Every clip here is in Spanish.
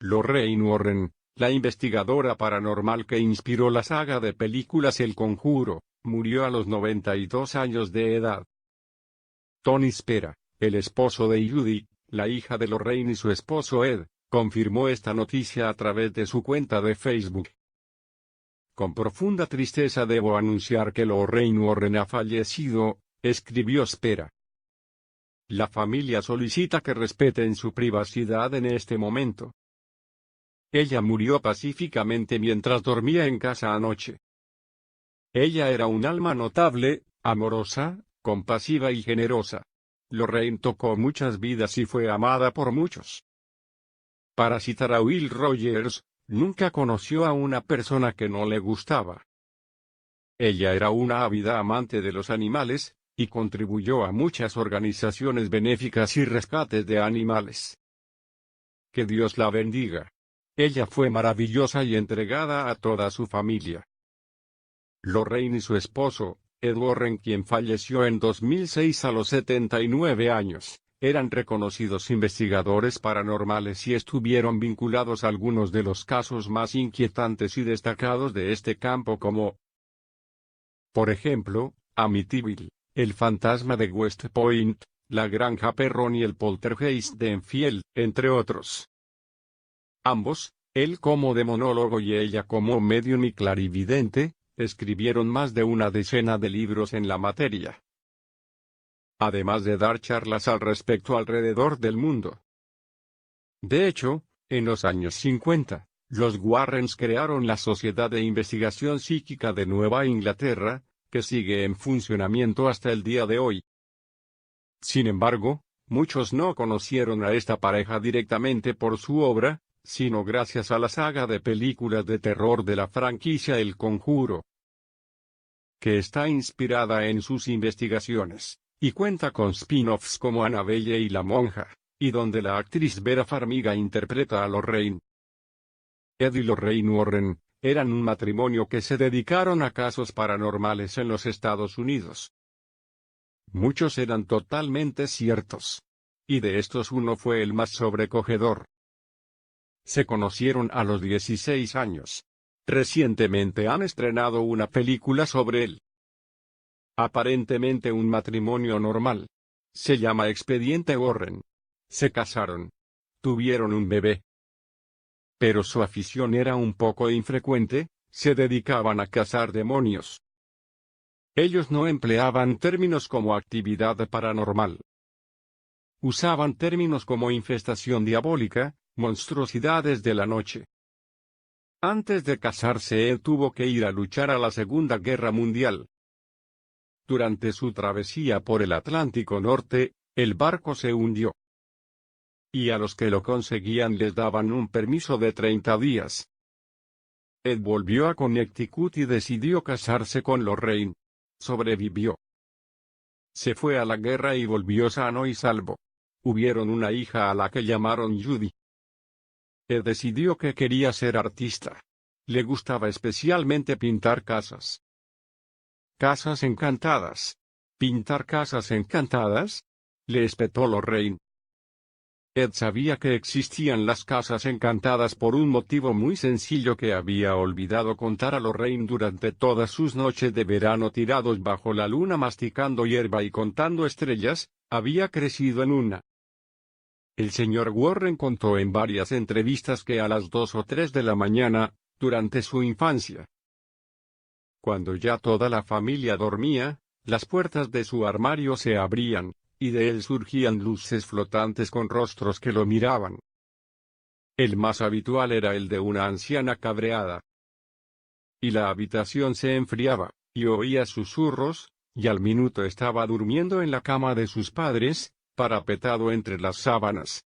Lorraine Warren, la investigadora paranormal que inspiró la saga de películas El Conjuro, murió a los 92 años de edad. Tony Spera, el esposo de Judy, la hija de Lorraine y su esposo Ed, confirmó esta noticia a través de su cuenta de Facebook. Con profunda tristeza debo anunciar que Lorraine Warren ha fallecido, escribió Spera. La familia solicita que respeten su privacidad en este momento. Ella murió pacíficamente mientras dormía en casa anoche. Ella era un alma notable, amorosa, compasiva y generosa. Lorraine tocó muchas vidas y fue amada por muchos. Para citar a Will Rogers, nunca conoció a una persona que no le gustaba. Ella era una ávida amante de los animales, y contribuyó a muchas organizaciones benéficas y rescates de animales. Que Dios la bendiga. Ella fue maravillosa y entregada a toda su familia. Lorraine y su esposo, Ed Warren, quien falleció en 2006 a los 79 años, eran reconocidos investigadores paranormales y estuvieron vinculados a algunos de los casos más inquietantes y destacados de este campo como, por ejemplo, Amityville, el fantasma de West Point, la granja Perron y el poltergeist de Enfield, entre otros. Ambos, él como demonólogo y ella como medium y clarividente, escribieron más de una decena de libros en la materia, además de dar charlas al respecto alrededor del mundo. De hecho, en los años 50, los Warrens crearon la Sociedad de Investigación Psíquica de Nueva Inglaterra, que sigue en funcionamiento hasta el día de hoy. Sin embargo, muchos no conocieron a esta pareja directamente por su obra, sino gracias a la saga de películas de terror de la franquicia El Conjuro, que está inspirada en sus investigaciones, y cuenta con spin-offs como Annabelle y la monja, y donde la actriz Vera Farmiga interpreta a Lorraine. Ed y Lorraine Warren eran un matrimonio que se dedicaron a casos paranormales en los Estados Unidos. Muchos eran totalmente ciertos. Y de estos uno fue el más sobrecogedor. Se conocieron a los 16 años. Recientemente han estrenado una película sobre él. Aparentemente un matrimonio normal. Se llama Expediente Warren. Se casaron. Tuvieron un bebé. Pero su afición era un poco infrecuente, se dedicaban a cazar demonios. Ellos no empleaban términos como actividad paranormal. Usaban términos como infestación diabólica, monstruosidades de la noche. Antes de casarse él tuvo que ir a luchar a la Segunda Guerra Mundial. Durante su travesía por el Atlántico Norte, el barco se hundió. Y a los que lo conseguían les daban un permiso de 30 días. Ed volvió a Connecticut y decidió casarse con Lorraine. Sobrevivió. Se fue a la guerra y volvió sano y salvo. Hubieron una hija a la que llamaron Judy. Ed decidió que quería ser artista. Le gustaba especialmente pintar casas. Casas encantadas. ¿Pintar casas encantadas? Le espetó Lorraine. Ed sabía que existían las casas encantadas por un motivo muy sencillo que había olvidado contar a Lorraine durante todas sus noches de verano tirados bajo la luna masticando hierba y contando estrellas, había crecido en una. El señor Warren contó en varias entrevistas que a las 2 o 3 de la mañana, durante su infancia, cuando ya toda la familia dormía, las puertas de su armario se abrían, y de él surgían luces flotantes con rostros que lo miraban. El más habitual era el de una anciana cabreada. Y la habitación se enfriaba, y oía susurros, y al minuto estaba durmiendo en la cama de sus padres, parapetado entre las sábanas.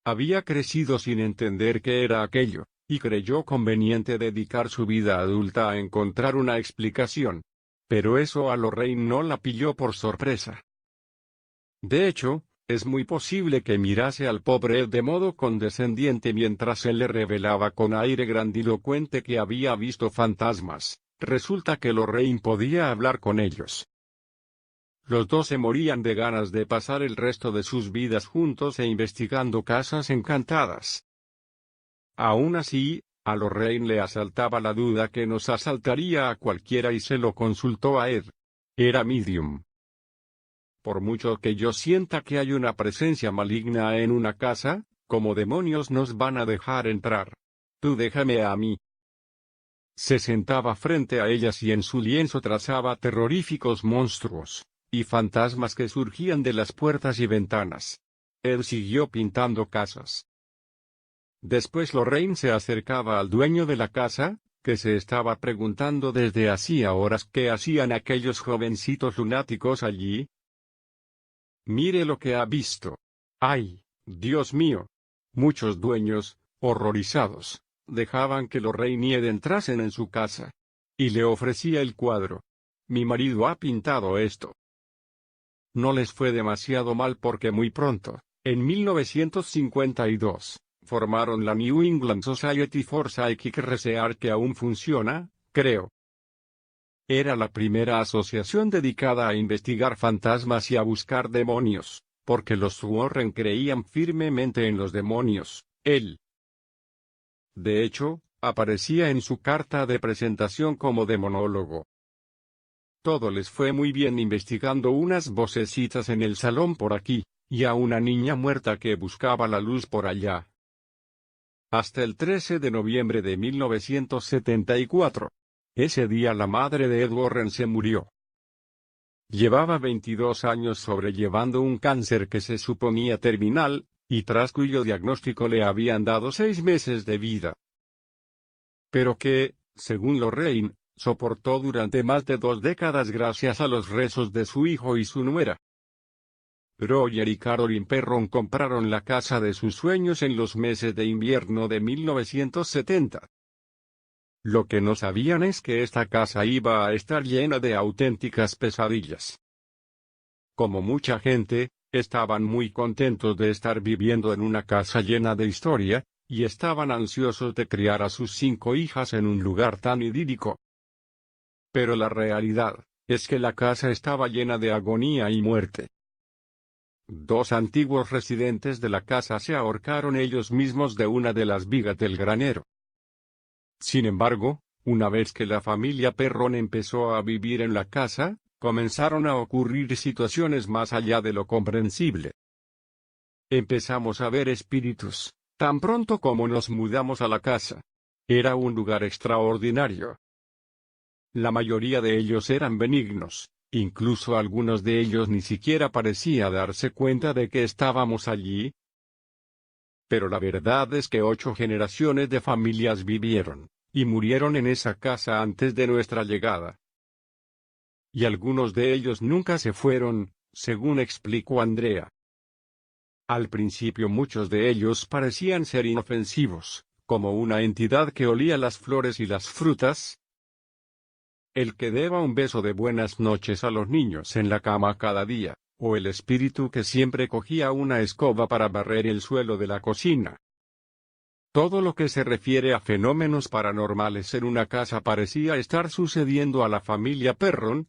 Había crecido sin entender qué era aquello, y creyó conveniente dedicar su vida adulta a encontrar una explicación. Pero eso a Lorraine no la pilló por sorpresa. De hecho, es muy posible que mirase al pobre Ed de modo condescendiente mientras él le revelaba con aire grandilocuente que había visto fantasmas. Resulta que Lorraine podía hablar con ellos. Los dos se morían de ganas de pasar el resto de sus vidas juntos e investigando casas encantadas. Aún así, a Lorraine le asaltaba la duda que nos asaltaría a cualquiera y se lo consultó a Ed. Era medium. Por mucho que yo sienta que hay una presencia maligna en una casa, ¿cómo demonios nos van a dejar entrar? Tú déjame a mí. Se sentaba frente a ellas y en su lienzo trazaba terroríficos monstruos y fantasmas que surgían de las puertas y ventanas. Ed siguió pintando casas. Después Lorraine se acercaba al dueño de la casa, que se estaba preguntando desde hacía horas qué hacían aquellos jovencitos lunáticos allí. Mire lo que ha visto. ¡Ay, Dios mío! Muchos dueños, horrorizados, dejaban que Lorraine y Ed entrasen en su casa. Y le ofrecía el cuadro. Mi marido ha pintado esto. No les fue demasiado mal porque muy pronto, en 1952, formaron la New England Society for Psychic Research que aún funciona, creo. Era la primera asociación dedicada a investigar fantasmas y a buscar demonios, porque los Warren creían firmemente en los demonios. Él, de hecho, aparecía en su carta de presentación como demonólogo. Todo les fue muy bien investigando unas vocecitas en el salón por aquí, y a una niña muerta que buscaba la luz por allá. Hasta el 13 de noviembre de 1974. Ese día la madre de Ed Warren se murió. Llevaba 22 años sobrellevando un cáncer que se suponía terminal, y tras cuyo diagnóstico le habían dado 6 meses de vida. Pero que, según Lorraine, soportó durante más de 2 décadas gracias a los rezos de su hijo y su nuera. Roger y Carolyn Perron compraron la casa de sus sueños en los meses de invierno de 1970. Lo que no sabían es que esta casa iba a estar llena de auténticas pesadillas. Como mucha gente, estaban muy contentos de estar viviendo en una casa llena de historia, y estaban ansiosos de criar a sus 5 hijas en un lugar tan idílico. Pero la realidad es que la casa estaba llena de agonía y muerte. 2 antiguos residentes de la casa se ahorcaron ellos mismos de una de las vigas del granero. Sin embargo, una vez que la familia Perron empezó a vivir en la casa, comenzaron a ocurrir situaciones más allá de lo comprensible. Empezamos a ver espíritus, tan pronto como nos mudamos a la casa. Era un lugar extraordinario. La mayoría de ellos eran benignos, incluso algunos de ellos ni siquiera parecía darse cuenta de que estábamos allí. Pero la verdad es que 8 generaciones de familias vivieron y murieron en esa casa antes de nuestra llegada. Y algunos de ellos nunca se fueron, según explicó Andrea. Al principio muchos de ellos parecían ser inofensivos, como una entidad que olía las flores y las frutas. El que deba un beso de buenas noches a los niños en la cama cada día, o el espíritu que siempre cogía una escoba para barrer el suelo de la cocina. Todo lo que se refiere a fenómenos paranormales en una casa parecía estar sucediendo a la familia Perron,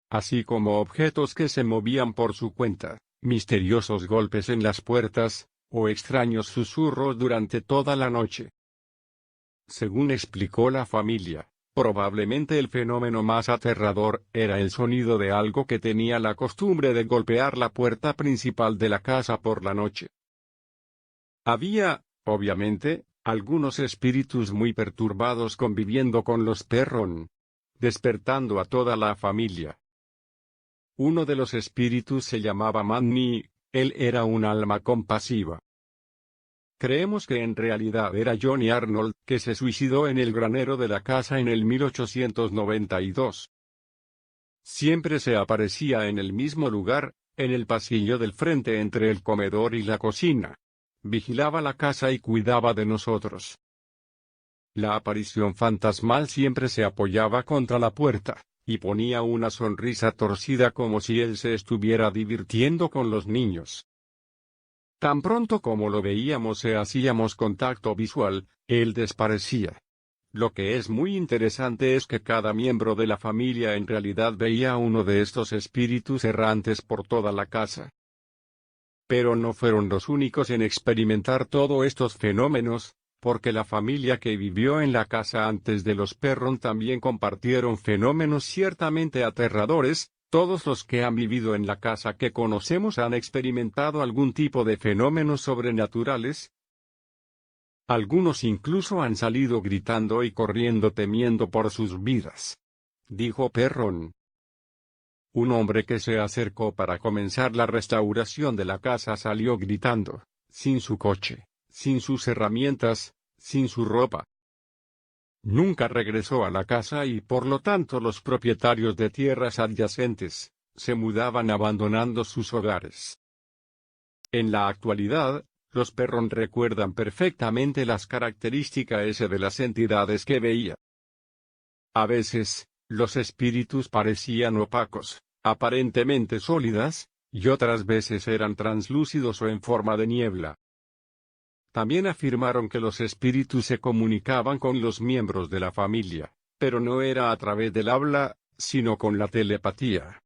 así como objetos que se movían por su cuenta, misteriosos golpes en las puertas, o extraños susurros durante toda la noche. Según explicó la familia, probablemente el fenómeno más aterrador era el sonido de algo que tenía la costumbre de golpear la puerta principal de la casa por la noche. Había, obviamente, algunos espíritus muy perturbados conviviendo con los Perron, despertando a toda la familia. Uno de los espíritus se llamaba Manny, él era un alma compasiva. Creemos que en realidad era Johnny Arnold, que se suicidó en el granero de la casa en el 1892. Siempre se aparecía en el mismo lugar, en el pasillo del frente entre el comedor y la cocina. Vigilaba la casa y cuidaba de nosotros. La aparición fantasmal siempre se apoyaba contra la puerta, y ponía una sonrisa torcida como si él se estuviera divirtiendo con los niños. Tan pronto como lo veíamos e hacíamos contacto visual, él desaparecía. Lo que es muy interesante es que cada miembro de la familia en realidad veía a uno de estos espíritus errantes por toda la casa. Pero no fueron los únicos en experimentar todos estos fenómenos, porque la familia que vivió en la casa antes de los Perron también compartieron fenómenos ciertamente aterradores. Todos los que han vivido en la casa que conocemos han experimentado algún tipo de fenómenos sobrenaturales. Algunos incluso han salido gritando y corriendo temiendo por sus vidas, dijo Perron. Un hombre que se acercó para comenzar la restauración de la casa salió gritando, sin su coche, sin sus herramientas, sin su ropa. Nunca regresó a la casa y por lo tanto los propietarios de tierras adyacentes se mudaban abandonando sus hogares. En la actualidad, los Perron recuerdan perfectamente las características de las entidades que veía. A veces, los espíritus parecían opacos, aparentemente sólidas, y otras veces eran translúcidos o en forma de niebla. También afirmaron que los espíritus se comunicaban con los miembros de la familia, pero no era a través del habla, sino con la telepatía.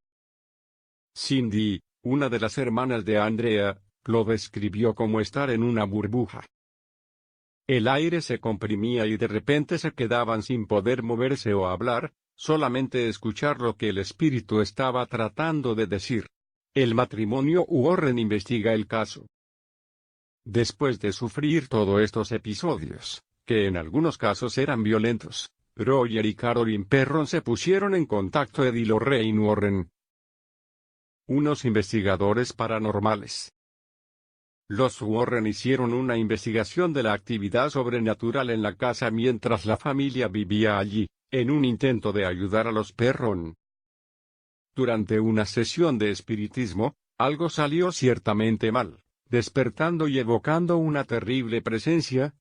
Cindy, una de las hermanas de Andrea, lo describió como estar en una burbuja. El aire se comprimía y de repente se quedaban sin poder moverse o hablar, solamente escuchar lo que el espíritu estaba tratando de decir. El matrimonio Warren investiga el caso. Después de sufrir todos estos episodios, que en algunos casos eran violentos, Roger y Carolyn Perron se pusieron en contacto con Eddie Lorraine Warren, unos investigadores paranormales. Los Warren hicieron una investigación de la actividad sobrenatural en la casa mientras la familia vivía allí, en un intento de ayudar a los Perron. Durante una sesión de espiritismo, algo salió ciertamente mal, despertando y evocando una terrible presencia,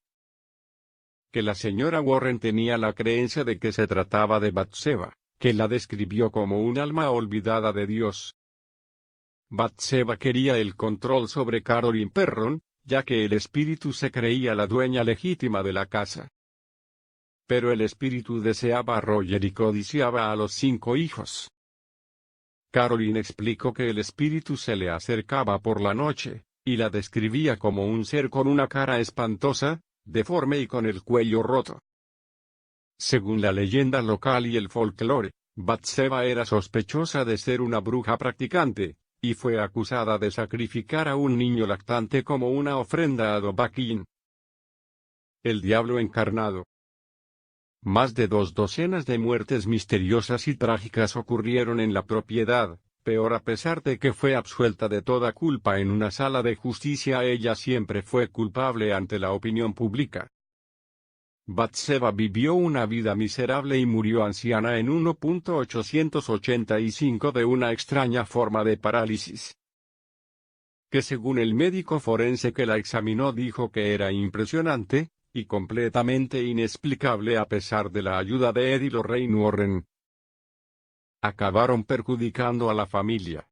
que la señora Warren tenía la creencia de que se trataba de Batseba, que la describió como un alma olvidada de Dios. Batseba quería el control sobre Carolyn Perron, ya que el espíritu se creía la dueña legítima de la casa. Pero el espíritu deseaba a Roger y codiciaba a los 5 hijos. Carolyn explicó que el espíritu se le acercaba por la noche, y la describía como un ser con una cara espantosa, deforme y con el cuello roto. Según la leyenda local y el folclore, Batseba era sospechosa de ser una bruja practicante, y fue acusada de sacrificar a un niño lactante como una ofrenda a Dovahkiin, el diablo encarnado. Más de 2 docenas de muertes misteriosas y trágicas ocurrieron en la propiedad. Peor, a pesar de que fue absuelta de toda culpa en una sala de justicia, ella siempre fue culpable ante la opinión pública. Batseba vivió una vida miserable y murió anciana en 1885 de una extraña forma de parálisis, que según el médico forense que la examinó dijo que era impresionante, y completamente inexplicable a pesar de la ayuda de Eddie Lorraine Warren. Acabaron perjudicando a la familia.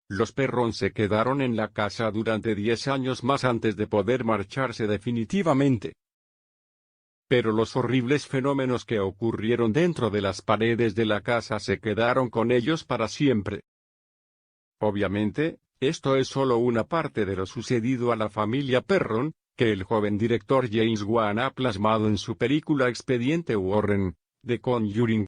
Los Perron se quedaron en la casa durante 10 años más antes de poder marcharse definitivamente. Pero los horribles fenómenos que ocurrieron dentro de las paredes de la casa se quedaron con ellos para siempre. Obviamente, esto es solo una parte de lo sucedido a la familia Perron, que el joven director James Wan ha plasmado en su película Expediente Warren, The Conjuring.